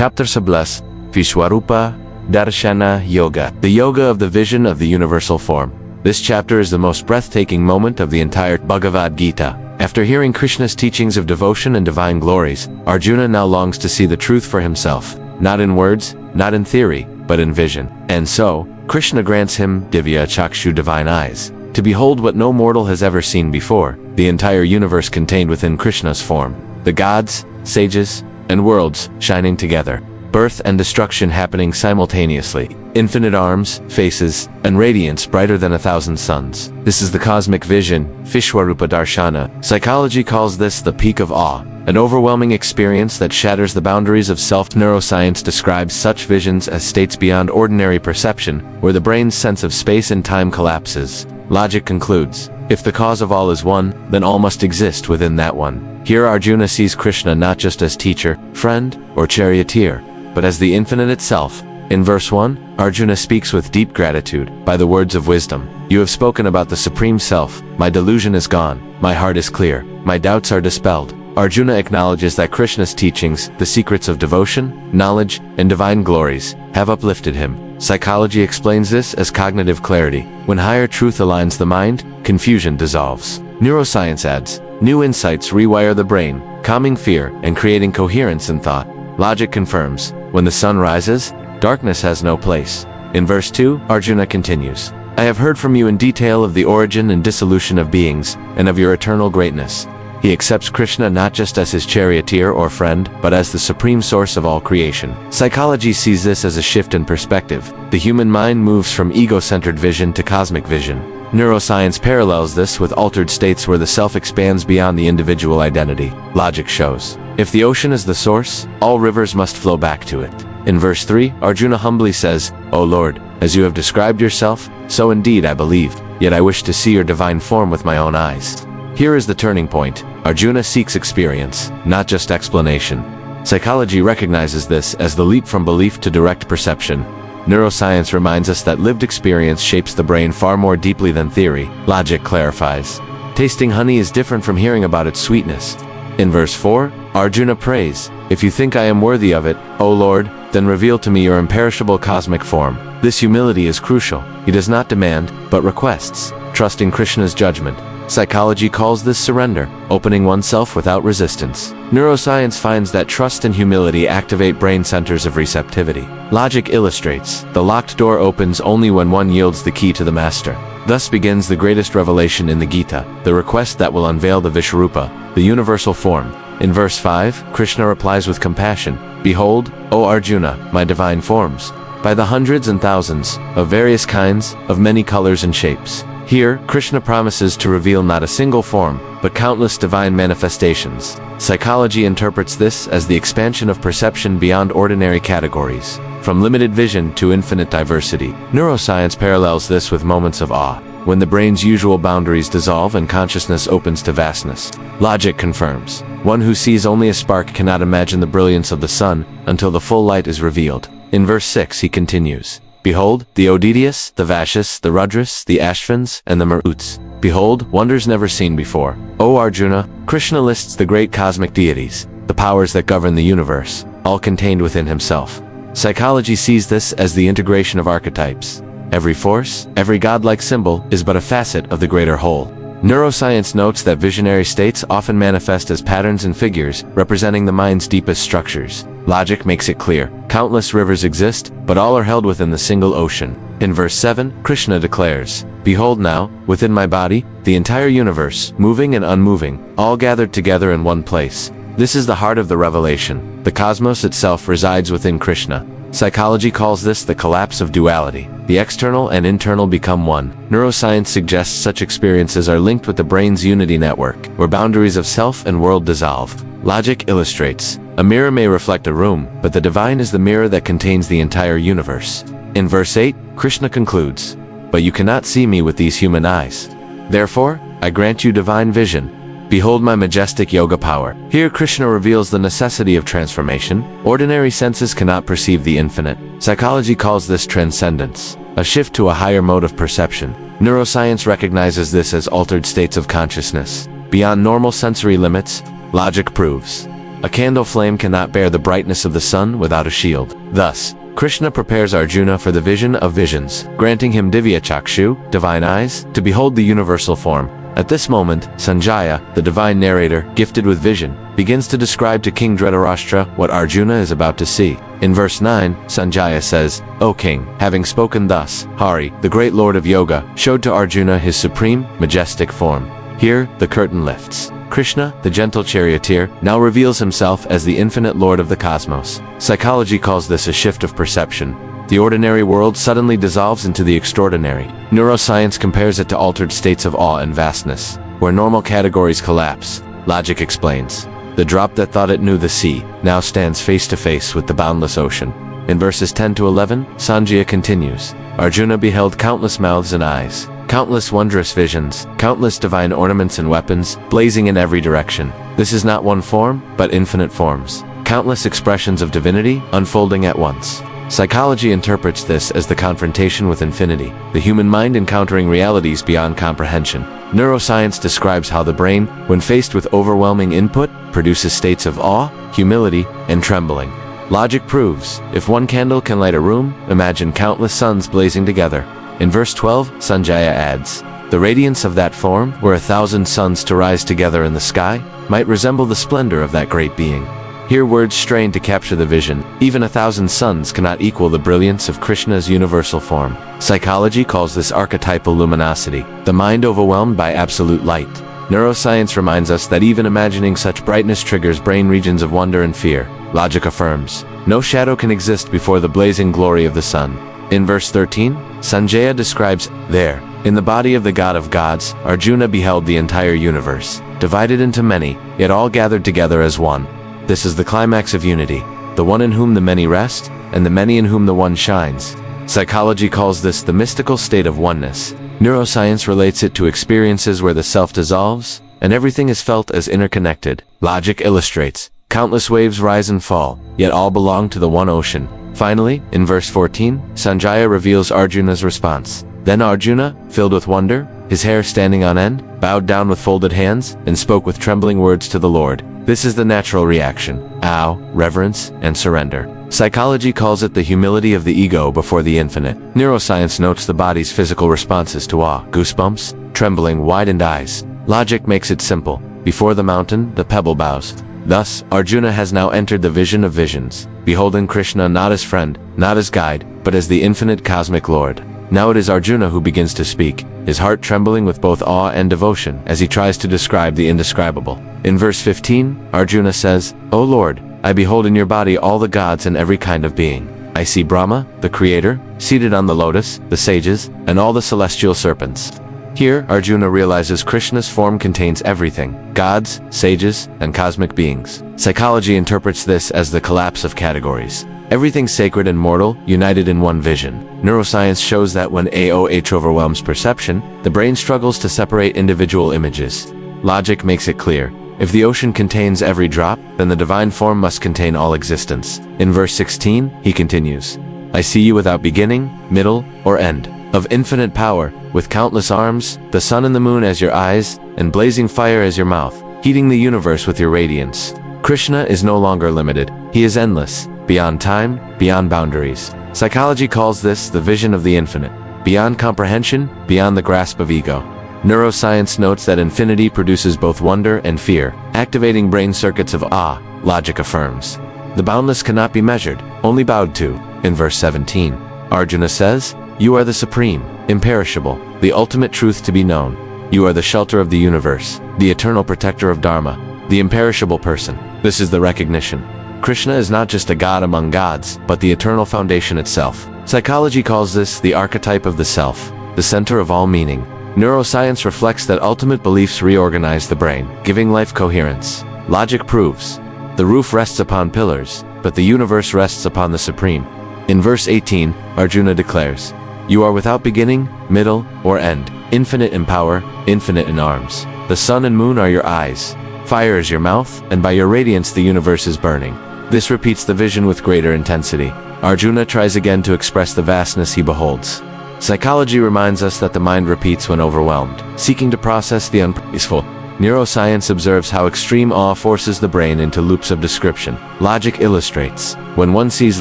Chapter 11, Vishwarupa Darshana Yoga, the yoga of the vision of the universal form. This chapter is the most breathtaking moment of the entire Bhagavad Gita. After hearing Krishna's teachings of devotion and divine glories, Arjuna now longs to see the truth for himself, not in words, not in theory, but in vision. And so, Krishna grants him Divya Chakshu, divine eyes, to behold what no mortal has ever seen before, the entire universe contained within Krishna's form, the gods, sages, and worlds shining together, birth and destruction happening simultaneously, infinite arms, faces, and radiance brighter than 1,000 suns. This is the cosmic vision, Vishwarupa Darshana. Psychology calls this the peak of awe, an overwhelming experience that shatters the boundaries of self. Neuroscience describes such visions as states beyond ordinary perception, where the brain's sense of space and time collapses. Logic concludes, if the cause of all is one, then all must exist within that one. Here Arjuna sees Krishna not just as teacher, friend, or charioteer, but as the infinite itself. In verse 1, Arjuna speaks with deep gratitude, by the words of wisdom. You have spoken about the Supreme Self, my delusion is gone, my heart is clear, my doubts are dispelled. Arjuna acknowledges that Krishna's teachings, the secrets of devotion, knowledge, and divine glories, have uplifted him. Psychology explains this as cognitive clarity. When higher truth aligns the mind, confusion dissolves. Neuroscience adds, new insights rewire the brain, calming fear and creating coherence in thought. Logic confirms, when the sun rises, darkness has no place. In verse 2, Arjuna continues, I have heard from you in detail of the origin and dissolution of beings, and of your eternal greatness. He accepts Krishna not just as his charioteer or friend, but as the supreme source of all creation. Psychology sees this as a shift in perspective. The human mind moves from ego-centered vision to cosmic vision. Neuroscience parallels this with altered states where the self expands beyond the individual identity. Logic shows, if the ocean is the source, all rivers must flow back to it. In verse 3, Arjuna humbly says, O Lord, as you have described yourself, so indeed I believe, yet I wish to see your divine form with my own eyes. Here is the turning point. Arjuna seeks experience, not just explanation. Psychology recognizes this as the leap from belief to direct perception. Neuroscience reminds us that lived experience shapes the brain far more deeply than theory. Logic clarifies, tasting honey is different from hearing about its sweetness. In verse 4, Arjuna prays, if you think I am worthy of it, O Lord, then reveal to me your imperishable cosmic form. This humility is crucial. He does not demand, but requests, trusting Krishna's judgment. Psychology calls this surrender, opening oneself without resistance. Neuroscience finds that trust and humility activate brain centers of receptivity. Logic illustrates, the locked door opens only when one yields the key to the master. Thus begins the greatest revelation in the Gita, the request that will unveil the Vishwarupa, the universal form. In verse 5, Krishna replies with compassion, Behold, O Arjuna, my divine forms, by the hundreds and thousands, of various kinds, of many colors and shapes. Here, Krishna promises to reveal not a single form, but countless divine manifestations. Psychology interprets this as the expansion of perception beyond ordinary categories, from limited vision to infinite diversity. Neuroscience parallels this with moments of awe, when the brain's usual boundaries dissolve and consciousness opens to vastness. Logic confirms, one who sees only a spark cannot imagine the brilliance of the sun until the full light is revealed. In verse 6 he continues, Behold, the Odityas, the Vaishyas, the Rudras, the Ashvins, and the Maruts. Behold, wonders never seen before. O Arjuna, Krishna lists the great cosmic deities, the powers that govern the universe, all contained within himself. Psychology sees this as the integration of archetypes. Every force, every godlike symbol, is but a facet of the greater whole. Neuroscience notes that visionary states often manifest as patterns and figures, representing the mind's deepest structures. Logic makes it clear, countless rivers exist, but all are held within the single ocean. In verse 7, Krishna declares, Behold now, within my body, the entire universe, moving and unmoving, all gathered together in one place. This is the heart of the revelation. The cosmos itself resides within Krishna. Psychology calls this the collapse of duality. The external and internal become one. Neuroscience suggests such experiences are linked with the brain's unity network, where boundaries of self and world dissolve. Logic illustrates, a mirror may reflect a room, but the divine is the mirror that contains the entire universe. In verse 8, Krishna concludes, But you cannot see me with these human eyes. Therefore, I grant you divine vision. Behold my majestic yoga power. Here Krishna reveals the necessity of transformation. Ordinary senses cannot perceive the infinite. Psychology calls this transcendence, a shift to a higher mode of perception. Neuroscience recognizes this as altered states of consciousness, beyond normal sensory limits. Logic proves, A candle flame cannot bear the brightness of the sun without a shield. Thus, Krishna prepares Arjuna for the vision of visions, granting him divya chakshu, divine eyes, to behold the universal form. At this moment, Sanjaya, the divine narrator, gifted with vision, begins to describe to King Dhritarashtra what Arjuna is about to see. In verse 9, Sanjaya says, "O king, having spoken thus, Hare, the great lord of yoga, showed to Arjuna his supreme, majestic form." Here, the curtain lifts. Krishna, the gentle charioteer, now reveals himself as the infinite lord of the cosmos. Psychology calls this a shift of perception. The ordinary world suddenly dissolves into the extraordinary. Neuroscience compares it to altered states of awe and vastness, where normal categories collapse. Logic explains. The drop that thought it knew the sea now stands face to face with the boundless ocean. In verses 10 to 11, Sanjaya continues. Arjuna beheld countless mouths and eyes, countless wondrous visions, countless divine ornaments and weapons, blazing in every direction. This is not one form, but infinite forms. Countless expressions of divinity unfolding at once. Psychology interprets this as the confrontation with infinity, the human mind encountering realities beyond comprehension. Neuroscience describes how the brain, when faced with overwhelming input, produces states of awe, humility, and trembling. Logic proves, if one candle can light a room, imagine countless suns blazing together. In verse 12, Sanjaya adds, "The radiance of that form, were 1,000 suns to rise together in the sky, might resemble the splendor of that great being." Here words strain to capture the vision. Even 1,000 suns cannot equal the brilliance of Krishna's universal form. Psychology calls this archetypal luminosity, the mind overwhelmed by absolute light. Neuroscience reminds us that even imagining such brightness triggers brain regions of wonder and fear. Logic affirms, no shadow can exist before the blazing glory of the sun. In verse 13, Sanjaya describes, "There, in the body of the God of gods, Arjuna beheld the entire universe, divided into many, yet all gathered together as one." This is the climax of unity, the one in whom the many rest, and the many in whom the one shines. Psychology calls this the mystical state of oneness. Neuroscience relates it to experiences where the self dissolves, and everything is felt as interconnected. Logic illustrates, countless waves rise and fall, yet all belong to the one ocean. Finally, in verse 14, Sanjaya reveals Arjuna's response. Then Arjuna, filled with wonder, his hair standing on end, bowed down with folded hands, and spoke with trembling words to the Lord. This is the natural reaction: awe, reverence, and surrender. Psychology calls it the humility of the ego before the infinite. Neuroscience notes the body's physical responses to awe: goosebumps, trembling, widened eyes. Logic makes it simple. Before the mountain, the pebble bows. Thus, Arjuna has now entered the vision of visions, beholding Krishna not as friend, not as guide, but as the infinite cosmic Lord. Now it is Arjuna who begins to speak, his heart trembling with both awe and devotion as he tries to describe the indescribable. In verse 15, Arjuna says, "O Lord, I behold in your body all the gods and every kind of being. I see Brahma, the creator, seated on the lotus, the sages, and all the celestial serpents." Here, Arjuna realizes Krishna's form contains everything: gods, sages, and cosmic beings. Psychology interprets this as the collapse of categories. Everything sacred and mortal, united in one vision. Neuroscience shows that when AOH overwhelms perception, the brain struggles to separate individual images. Logic makes it clear. If the ocean contains every drop, then the divine form must contain all existence. In verse 16, he continues, "I see you without beginning, middle, or end, of infinite power, with countless arms, the sun and the moon as your eyes, and blazing fire as your mouth, heating the universe with your radiance." Krishna is no longer limited. He is endless, beyond time, beyond boundaries. Psychology calls this the vision of the infinite, beyond comprehension, beyond the grasp of ego. Neuroscience notes that infinity produces both wonder and fear, activating brain circuits of awe. Logic affirms, the boundless cannot be measured, only bowed to. In verse 17, Arjuna says, "You are the supreme, imperishable, the ultimate truth to be known. You are the shelter of the universe, the eternal protector of Dharma, the imperishable person." This is the recognition. Krishna is not just a god among gods, but the eternal foundation itself. Psychology calls this the archetype of the self, the center of all meaning. Neuroscience reflects that ultimate beliefs reorganize the brain, giving life coherence. Logic proves, the roof rests upon pillars, but the universe rests upon the supreme. In verse 18, Arjuna declares, "You are without beginning, middle, or end, infinite in power, infinite in arms. The sun and moon are your eyes, fire is your mouth, and by your radiance the universe is burning." This repeats the vision with greater intensity. Arjuna tries again to express the vastness he beholds. Psychology reminds us that the mind repeats when overwhelmed, seeking to process the unpeaceful. Neuroscience observes how extreme awe forces the brain into loops of description. Logic illustrates. When one sees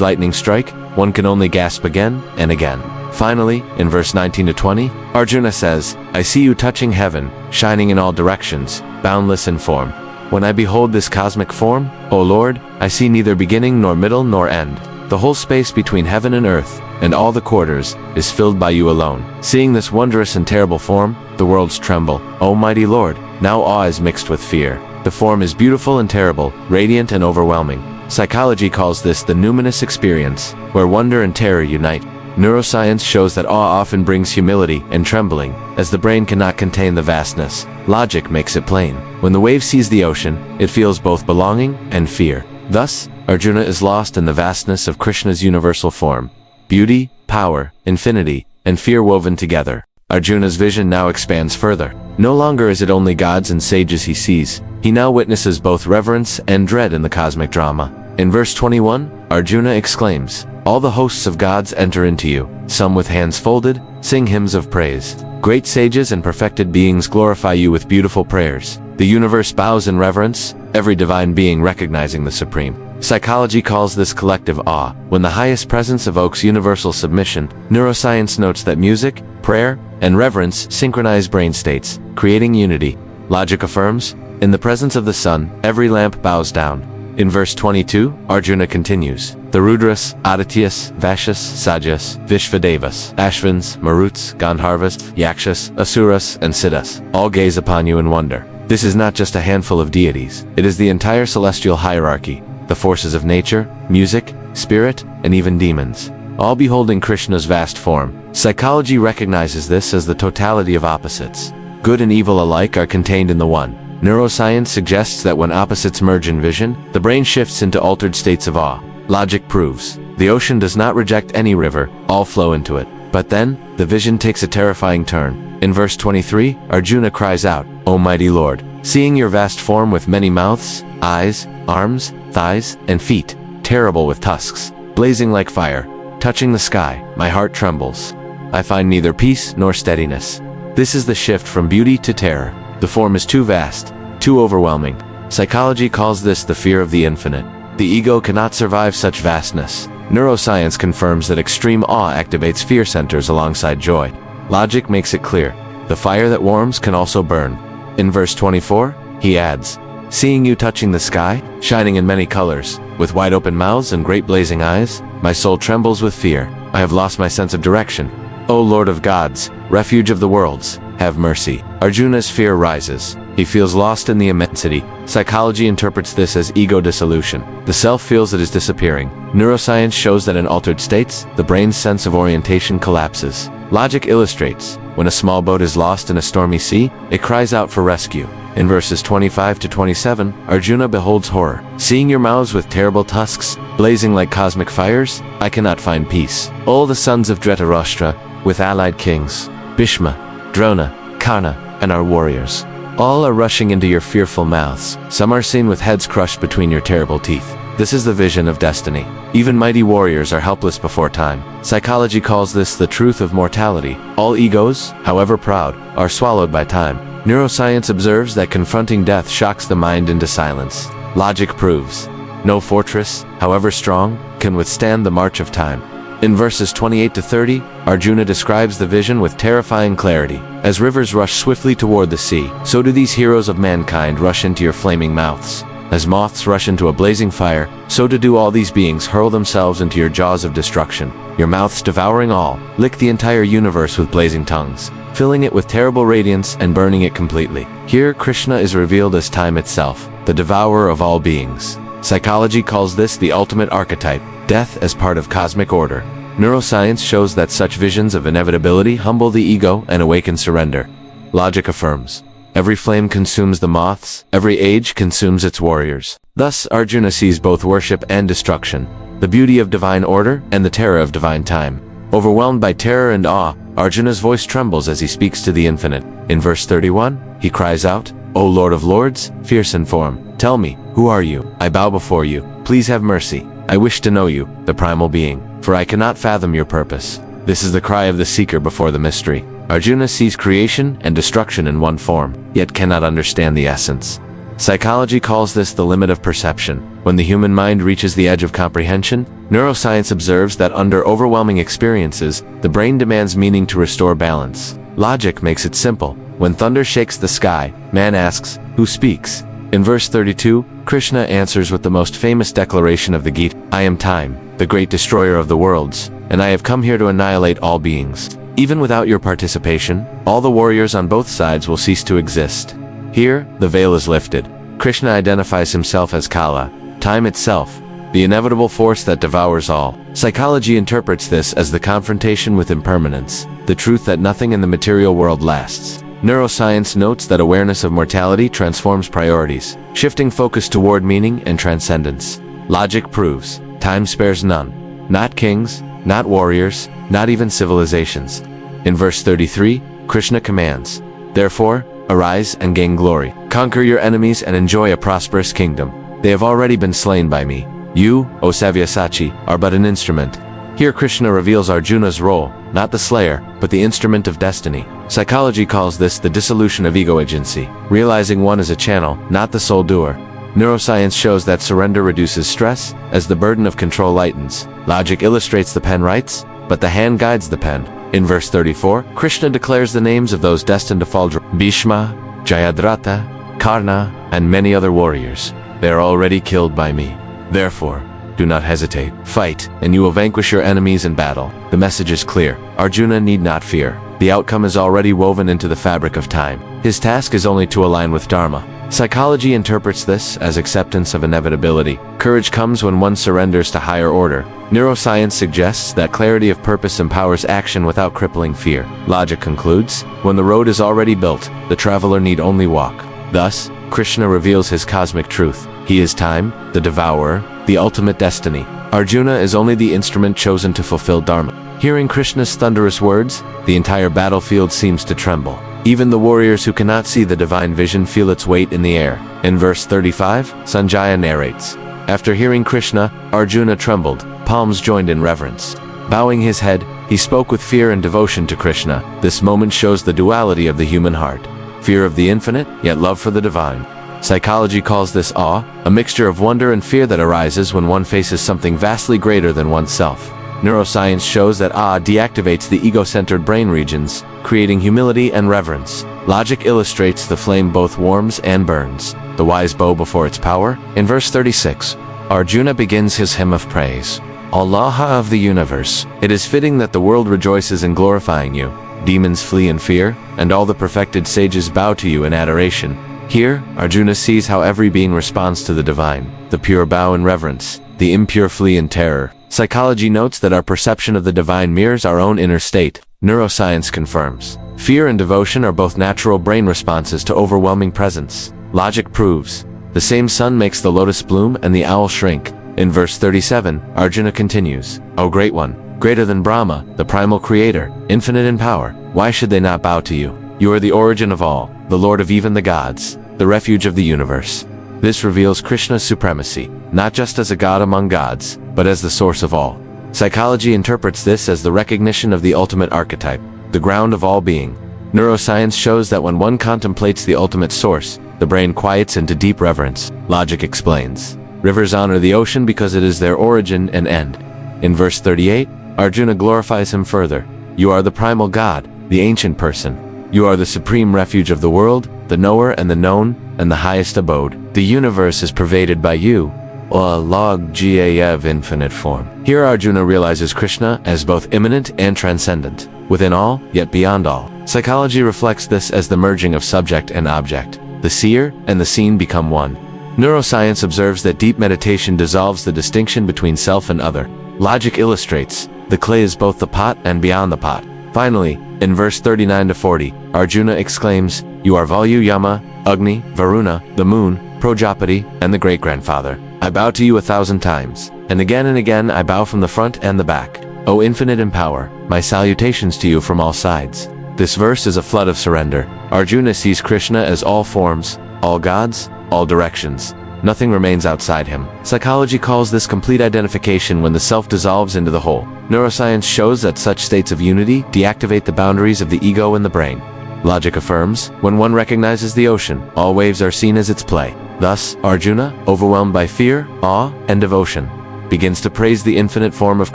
lightning strike, one can only gasp again and again. Finally, in verse 19 to 20, Arjuna says, I see you touching heaven, shining in all directions, boundless in form. When I behold this cosmic form, O Lord, I see neither beginning nor middle nor end. The whole space between heaven and earth, and all the quarters, is filled by you alone. Seeing this wondrous and terrible form, the worlds tremble. O mighty Lord, now awe is mixed with fear. The form is beautiful and terrible, radiant and overwhelming. Psychology calls this the numinous experience, where wonder and terror unite. Neuroscience shows that awe often brings humility and trembling, as the brain cannot contain the vastness. Logic makes it plain. When the wave sees the ocean, it feels both belonging and fear. Thus, Arjuna is lost in the vastness of Krishna's universal form. Beauty, power, infinity, and fear woven together. Arjuna's vision now expands further. No longer is it only gods and sages he sees. He now witnesses both reverence and dread in the cosmic drama. In verse 21, Arjuna exclaims, all the hosts of gods enter into you. Some with hands folded, sing hymns of praise. Great sages and perfected beings glorify you with beautiful prayers. The universe bows in reverence, every divine being recognizing the supreme. Psychology calls this collective awe. When the highest presence evokes universal submission, neuroscience notes that music, prayer, and reverence synchronize brain states, creating unity. Logic affirms, in the presence of the sun, every lamp bows down. In verse 22, Arjuna continues, the Rudras, Adityas, Vaishyas, Sajas, Vishvadevas, Ashvins, Maruts, Gandharvas, Yakshas, Asuras, and Siddhas, all gaze upon you in wonder. This is not just a handful of deities, it is the entire celestial hierarchy, the forces of nature, music, spirit, and even demons, all beholding Krishna's vast form. Psychology recognizes this as the totality of opposites. Good and evil alike are contained in the one. Neuroscience suggests that when opposites merge in vision, the brain shifts into altered states of awe. Logic proves. The ocean does not reject any river, all flow into it. But then, the vision takes a terrifying turn. In verse 23, Arjuna cries out, O mighty Lord, seeing your vast form with many mouths, eyes, arms, thighs, and feet, terrible with tusks, blazing like fire, touching the sky, my heart trembles. I find neither peace nor steadiness. This is the shift from beauty to terror. The form is too vast, too overwhelming. Psychology calls this the fear of the infinite. The ego cannot survive such vastness. Neuroscience confirms that extreme awe activates fear centers alongside joy. Logic makes it clear. The fire that warms can also burn. In verse 24, he adds, seeing you touching the sky, shining in many colors, with wide open mouths and great blazing eyes, my soul trembles with fear. I have lost my sense of direction. O Lord of gods, refuge of the worlds, have mercy. Arjuna's fear rises. He feels lost in the immensity. Psychology interprets this as ego dissolution. The self feels it is disappearing. Neuroscience shows that in altered states, the brain's sense of orientation collapses. Logic illustrates. When a small boat is lost in a stormy sea, it cries out for rescue. In verses 25 to 27, Arjuna beholds horror. Seeing your mouths with terrible tusks, blazing like cosmic fires, I cannot find peace. All the sons of Dhritarashtra, with allied kings, Bhishma, Drona, Karna, and our warriors, all are rushing into your fearful mouths. Some are seen with heads crushed between your terrible teeth. This is the vision of destiny. Even mighty warriors are helpless before time. Psychology calls this the truth of mortality. All egos, however proud, are swallowed by time. Neuroscience observes that confronting death shocks the mind into silence. Logic proves. No fortress, however strong, can withstand the march of time. In verses 28 to 30, Arjuna describes the vision with terrifying clarity. As rivers rush swiftly toward the sea, so do these heroes of mankind rush into your flaming mouths. As moths rush into a blazing fire, so do all these beings hurl themselves into your jaws of destruction. Your mouths devouring all, lick the entire universe with blazing tongues, filling it with terrible radiance and burning it completely. Here, Krishna is revealed as time itself, the devourer of all beings. Psychology calls this the ultimate archetype, death as part of cosmic order. Neuroscience shows that such visions of inevitability humble the ego and awaken surrender. Logic affirms. Every flame consumes the moths, every age consumes its warriors. Thus, Arjuna sees both worship and destruction, the beauty of divine order and the terror of divine time. Overwhelmed by terror and awe, Arjuna's voice trembles as he speaks to the infinite. In verse 31, he cries out, O Lord of Lords, fierce in form, tell me, who are you? I bow before you, please have mercy. I wish to know you, the primal being, for I cannot fathom your purpose. This is the cry of the seeker before the mystery. Arjuna sees creation and destruction in one form, yet cannot understand the essence. Psychology calls this the limit of perception. When the human mind reaches the edge of comprehension, neuroscience observes that under overwhelming experiences, the brain demands meaning to restore balance. Logic makes it simple. When thunder shakes the sky, man asks, "Who speaks?" In verse 32, Krishna answers with the most famous declaration of the Gita, "I am Time, the great destroyer of the worlds, and I have come here to annihilate all beings." Even without your participation, all the warriors on both sides will cease to exist. Here, the veil is lifted. Krishna identifies himself as Kala, time itself, the inevitable force that devours all. Psychology interprets this as the confrontation with impermanence, the truth that nothing in the material world lasts. Neuroscience notes that awareness of mortality transforms priorities, shifting focus toward meaning and transcendence. Logic proves, time spares none. Not kings, not warriors, not even civilizations. In verse 33, Krishna commands, "Therefore, arise and gain glory. Conquer your enemies and enjoy a prosperous kingdom. They have already been slain by me. You, O Savyasachi, are but an instrument." Here Krishna reveals Arjuna's role, not the slayer, but the instrument of destiny. Psychology calls this the dissolution of ego agency, realizing one is a channel, not the sole doer. Neuroscience shows that surrender reduces stress, as the burden of control lightens. Logic illustrates the pen writes, but the hand guides the pen. In verse 34, Krishna declares the names of those destined to fall: Bhishma, Jayadratha, Karna, and many other warriors. They are already killed by me. Therefore, do not hesitate. Fight, and you will vanquish your enemies in battle. The message is clear. Arjuna need not fear. The outcome is already woven into the fabric of time. His task is only to align with Dharma. Psychology interprets this as acceptance of inevitability. Courage comes when one surrenders to higher order. Neuroscience suggests that clarity of purpose empowers action without crippling fear. Logic concludes, when the road is already built, the traveler need only walk. Thus, Krishna reveals his cosmic truth. He is time, the devourer, the ultimate destiny. Arjuna is only the instrument chosen to fulfill Dharma. Hearing Krishna's thunderous words, the entire battlefield seems to tremble. Even the warriors who cannot see the divine vision feel its weight in the air. In verse 35, Sanjaya narrates, "After hearing Krishna, Arjuna trembled, palms joined in reverence. Bowing his head, he spoke with fear and devotion to Krishna. This moment shows the duality of the human heart. Fear of the infinite, yet love for the divine." Psychology calls this awe, a mixture of wonder and fear that arises when one faces something vastly greater than oneself. Neuroscience shows that awe deactivates the ego-centered brain regions, creating humility and reverence. Logic illustrates the flame both warms and burns, the wise bow before its power. In verse 36, Arjuna begins his hymn of praise. Allah of the universe, it is fitting that the world rejoices in glorifying you. Demons flee in fear, and all the perfected sages bow to you in adoration. Here, Arjuna sees how every being responds to the divine. The pure bow in reverence, the impure flee in terror. Psychology notes that our perception of the divine mirrors our own inner state. Neuroscience confirms. Fear and devotion are both natural brain responses to overwhelming presence. Logic proves. The same sun makes the lotus bloom and the owl shrink. In verse 37, Arjuna continues, "O Great One, greater than Brahma, the primal creator, infinite in power, why should they not bow to you? You are the origin of all, the Lord of even the gods, the refuge of the universe." This reveals Krishna's supremacy, not just as a god among gods, but as the source of all. Psychology interprets this as the recognition of the ultimate archetype, the ground of all being. Neuroscience shows that when one contemplates the ultimate source, the brain quiets into deep reverence. Logic explains. Rivers honor the ocean because it is their origin and end. In verse 38, Arjuna glorifies him further. "You are the primal god, the ancient person. You are the supreme refuge of the world, the knower and the known, and the highest abode. The universe is pervaded by you, O log gav infinite form." Here Arjuna realizes Krishna as both immanent and transcendent, within all, yet beyond all. Psychology reflects this as the merging of subject and object. The seer and the seen become one. Neuroscience observes that deep meditation dissolves the distinction between self and other. Logic illustrates, the clay is both the pot and beyond the pot. Finally, in verse 39 to 40, Arjuna exclaims, "You are Vayu Yama, Agni, Varuna, the moon, Projapati, and the great-grandfather. I bow to you 1,000 times, and again I bow from the front and the back. O infinite in power, my salutations to you from all sides." This verse is a flood of surrender. Arjuna sees Krishna as all forms, all gods, all directions. Nothing remains outside him. Psychology calls this complete identification when the self dissolves into the whole. Neuroscience shows that such states of unity deactivate the boundaries of the ego in the brain. Logic affirms, when one recognizes the ocean, all waves are seen as its play. Thus, Arjuna, overwhelmed by fear, awe, and devotion, begins to praise the infinite form of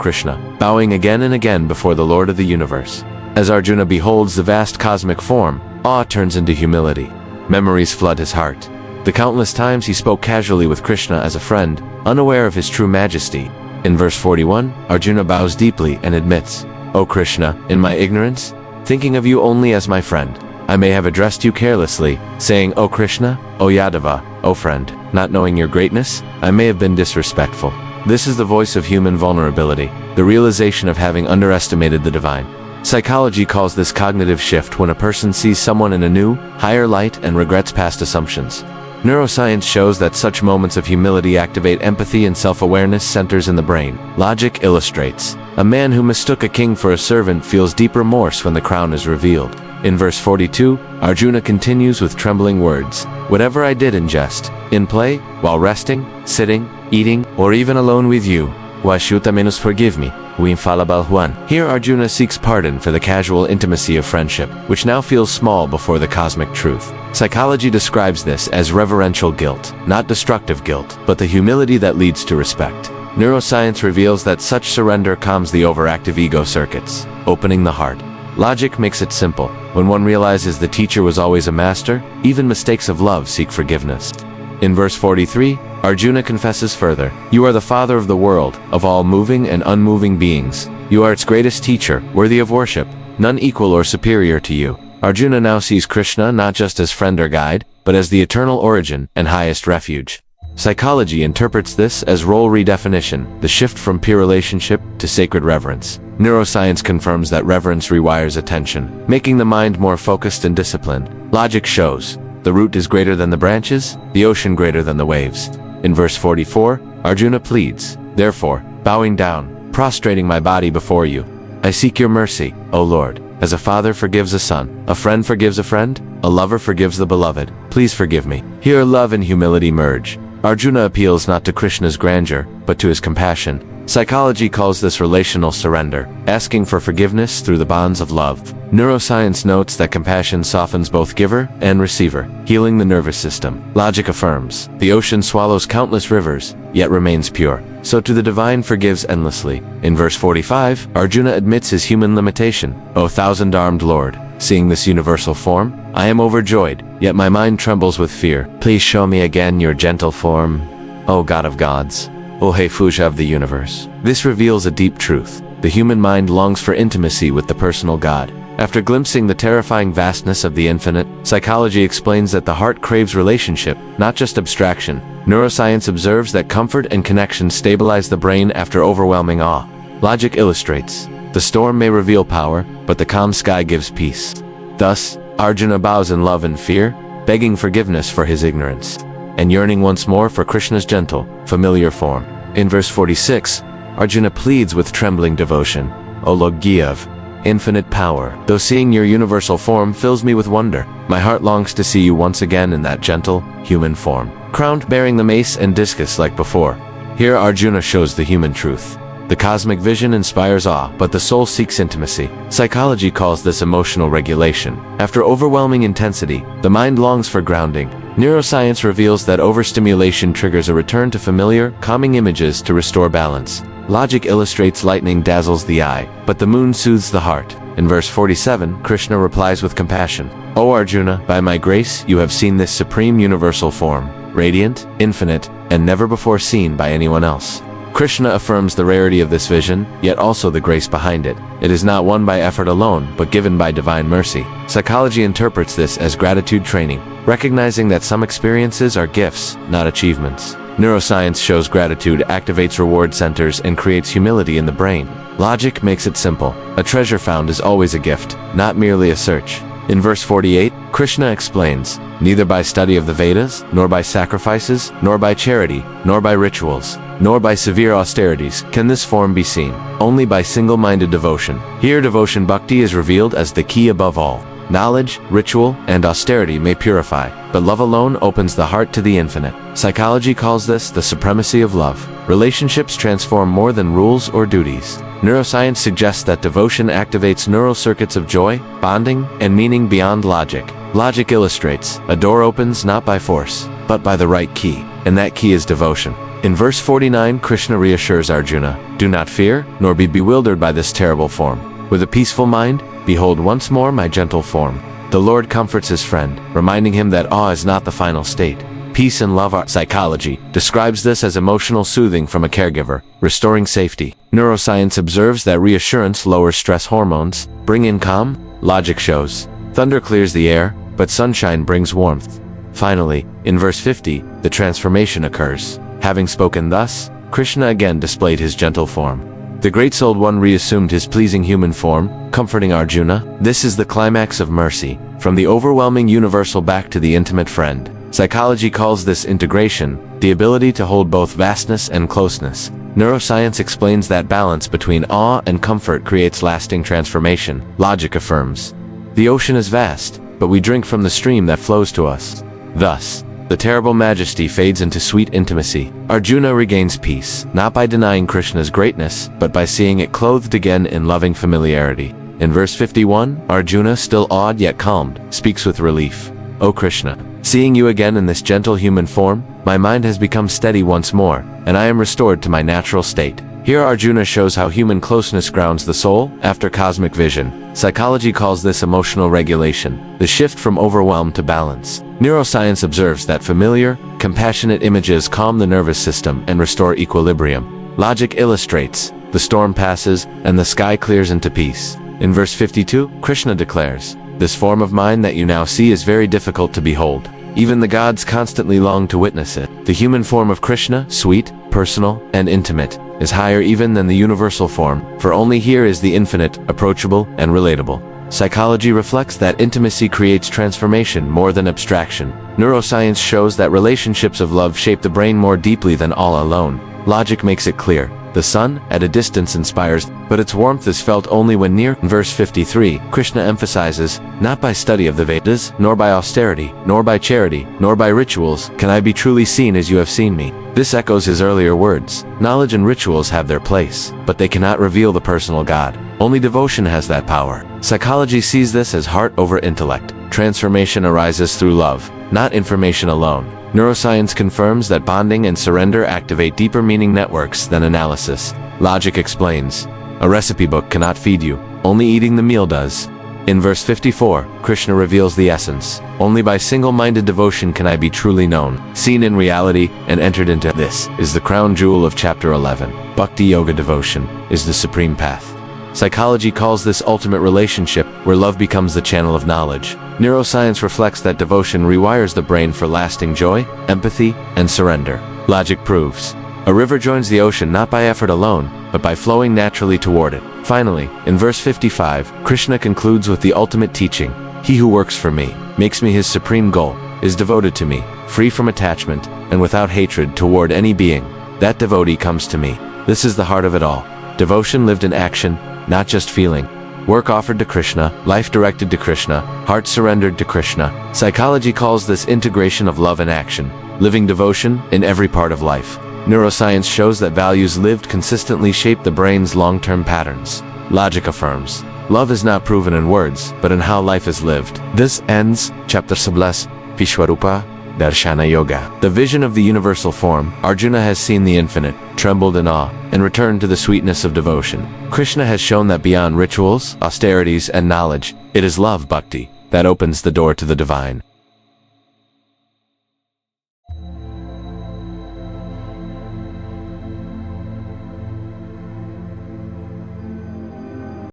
Krishna, bowing again and again before the Lord of the universe. As Arjuna beholds the vast cosmic form, awe turns into humility. Memories flood his heart. The countless times he spoke casually with Krishna as a friend, unaware of his true majesty. In verse 41, Arjuna bows deeply and admits, "O Krishna, in my ignorance, thinking of you only as my friend, I may have addressed you carelessly, saying, O Krishna, O Yadava, O friend. Not knowing your greatness, I may have been disrespectful." This is the voice of human vulnerability, the realization of having underestimated the divine. Psychology calls this cognitive shift when a person sees someone in a new, higher light and regrets past assumptions. Neuroscience shows that such moments of humility activate empathy and self-awareness centers in the brain. Logic illustrates, a man who mistook a king for a servant feels deep remorse when the crown is revealed. In verse 42, Arjuna continues with trembling words, "Whatever I did in jest, in play, while resting, sitting, eating, or even alone with you, Vashuta menos forgive me, we infallible Juan." Here Arjuna seeks pardon for the casual intimacy of friendship, which now feels small before the cosmic truth. Psychology describes this as reverential guilt, not destructive guilt, but the humility that leads to respect. Neuroscience reveals that such surrender calms the overactive ego circuits, opening the heart. Logic makes it simple. When one realizes the teacher was always a master, even mistakes of love seek forgiveness. In verse 43, Arjuna confesses further, "You are the father of the world, of all moving and unmoving beings. You are its greatest teacher, worthy of worship, none equal or superior to you." Arjuna now sees Krishna not just as friend or guide, but as the eternal origin and highest refuge. Psychology interprets this as role redefinition, the shift from peer relationship to sacred reverence. Neuroscience confirms that reverence rewires attention, making the mind more focused and disciplined. Logic shows, the root is greater than the branches, the ocean greater than the waves. In verse 44, Arjuna pleads, "Therefore, bowing down, prostrating my body before you, I seek your mercy, O Lord. As a father forgives a son, a friend forgives a friend, a lover forgives the beloved, please forgive me." Here love and humility merge. Arjuna appeals not to Krishna's grandeur, but to his compassion. Psychology calls this relational surrender, asking for forgiveness through the bonds of love. Neuroscience notes that compassion softens both giver and receiver, healing the nervous system. Logic affirms, the ocean swallows countless rivers, yet remains pure. So too the divine forgives endlessly. In verse 45, Arjuna admits his human limitation. "O thousand-armed Lord, seeing this universal form, I am overjoyed, yet my mind trembles with fear. Please show me again your gentle form, O God of gods, O Fuja of the universe." This reveals a deep truth. The human mind longs for intimacy with the personal God. After glimpsing the terrifying vastness of the infinite, psychology explains that the heart craves relationship, not just abstraction. Neuroscience observes that comfort and connection stabilize the brain after overwhelming awe. Logic illustrates, the storm may reveal power, but the calm sky gives peace. Thus, Arjuna bows in love and fear, begging forgiveness for his ignorance, and yearning once more for Krishna's gentle, familiar form. In verse 46, Arjuna pleads with trembling devotion, "O Lord of infinite power, though seeing your universal form fills me with wonder, my heart longs to see you once again in that gentle, human form, crowned bearing the mace and discus like before." Here Arjuna shows the human truth. The cosmic vision inspires awe, but the soul seeks intimacy. Psychology calls this emotional regulation. After overwhelming intensity, the mind longs for grounding. Neuroscience reveals that overstimulation triggers a return to familiar, calming images to restore balance. Logic illustrates lightning dazzles the eye, but the moon soothes the heart. In verse 47, Krishna replies with compassion, "O Arjuna, by my grace you have seen this supreme universal form, radiant, infinite, and never before seen by anyone else." Krishna affirms the rarity of this vision, yet also the grace behind it. It is not won by effort alone, but given by divine mercy. Psychology interprets this as gratitude training, recognizing that some experiences are gifts, not achievements. Neuroscience shows gratitude activates reward centers and creates humility in the brain. Logic makes it simple. A treasure found is always a gift, not merely a search. In verse 48, Krishna explains, "Neither by study of the Vedas, nor by sacrifices, nor by charity, nor by rituals, nor by severe austerities can this form be seen. Only by single-minded devotion." Here devotion Bhakti is revealed as the key above all. Knowledge, ritual, and austerity may purify, but love alone opens the heart to the infinite. Psychology calls this the supremacy of love. Relationships transform more than rules or duties. Neuroscience suggests that devotion activates neural circuits of joy, bonding, and meaning beyond logic. Logic illustrates, a door opens not by force, but by the right key, and that key is devotion. In verse 49, Krishna reassures Arjuna, "Do not fear, nor be bewildered by this terrible form. With a peaceful mind, behold once more my gentle form." The Lord comforts his friend, reminding him that awe is not the final state. Peace and love are. Psychology describes this as emotional soothing from a caregiver, restoring safety. Neuroscience observes that reassurance lowers stress hormones, bring in calm. Logic shows, thunder clears the air, but sunshine brings warmth. Finally, in verse 50, the transformation occurs. Having spoken thus, Krishna again displayed his gentle form. The great-souled one reassumed his pleasing human form, comforting Arjuna. This is the climax of mercy, from the overwhelming universal back to the intimate friend. Psychology calls this integration, the ability to hold both vastness and closeness. Neuroscience explains that balance between awe and comfort creates lasting transformation. Logic affirms, the ocean is vast, but we drink from the stream that flows to us. Thus, the terrible majesty fades into sweet intimacy. Arjuna regains peace, not by denying Krishna's greatness, but by seeing it clothed again in loving familiarity. In verse 51, Arjuna, still awed yet calmed, speaks with relief. "O Krishna, seeing you again in this gentle human form, my mind has become steady once more, and I am restored to my natural state." Here Arjuna shows how human closeness grounds the soul after cosmic vision. Psychology calls this emotional regulation, the shift from overwhelm to balance. Neuroscience observes that familiar, compassionate images calm the nervous system and restore equilibrium. Logic illustrates, the storm passes and the sky clears into peace. In verse 52, Krishna declares, "This form of mine that you now see is very difficult to behold. Even the gods constantly long to witness it." The human form of Krishna, sweet, personal, and intimate, is higher even than the universal form, for only here is the infinite, approachable, and relatable. Psychology reflects that intimacy creates transformation more than abstraction. Neuroscience shows that relationships of love shape the brain more deeply than all alone. Logic makes it clear. The sun, at a distance, inspires, but its warmth is felt only when near. In verse 53, Krishna emphasizes, "Not by study of the Vedas, nor by austerity, nor by charity, nor by rituals, can I be truly seen as you have seen me." This echoes his earlier words. Knowledge and rituals have their place, but they cannot reveal the personal God. Only devotion has that power. Psychology sees this as heart over intellect. Transformation arises through love, not information alone. Neuroscience confirms that bonding and surrender activate deeper meaning networks than analysis. Logic explains, a recipe book cannot feed you, only eating the meal does. In verse 54, Krishna reveals the essence. Only by single-minded devotion can I be truly known, seen in reality, and entered into. This is the crown jewel of chapter 11. Bhakti Yoga devotion is the supreme path. Psychology calls this ultimate relationship, where love becomes the channel of knowledge. Neuroscience reflects that devotion rewires the brain for lasting joy, empathy, and surrender. Logic proves, a river joins the ocean not by effort alone, but by flowing naturally toward it. Finally, in verse 55, Krishna concludes with the ultimate teaching. He who works for me, makes me his supreme goal, is devoted to me, free from attachment, and without hatred toward any being. That devotee comes to me. This is the heart of it all. Devotion lived in action, not just feeling. Work offered to Krishna, life directed to Krishna, heart surrendered to Krishna. Psychology calls this integration of love and action, living devotion in every part of life. Neuroscience shows that values lived consistently shape the brain's long-term patterns. Logic affirms, love is not proven in words, but in how life is lived. This ends chapter 11, Vishwarupa Darshana Yoga. The vision of the universal form, Arjuna has seen the infinite, trembled in awe, and returned to the sweetness of devotion. Krishna has shown that beyond rituals, austerities, and knowledge, it is love, Bhakti, that opens the door to the divine.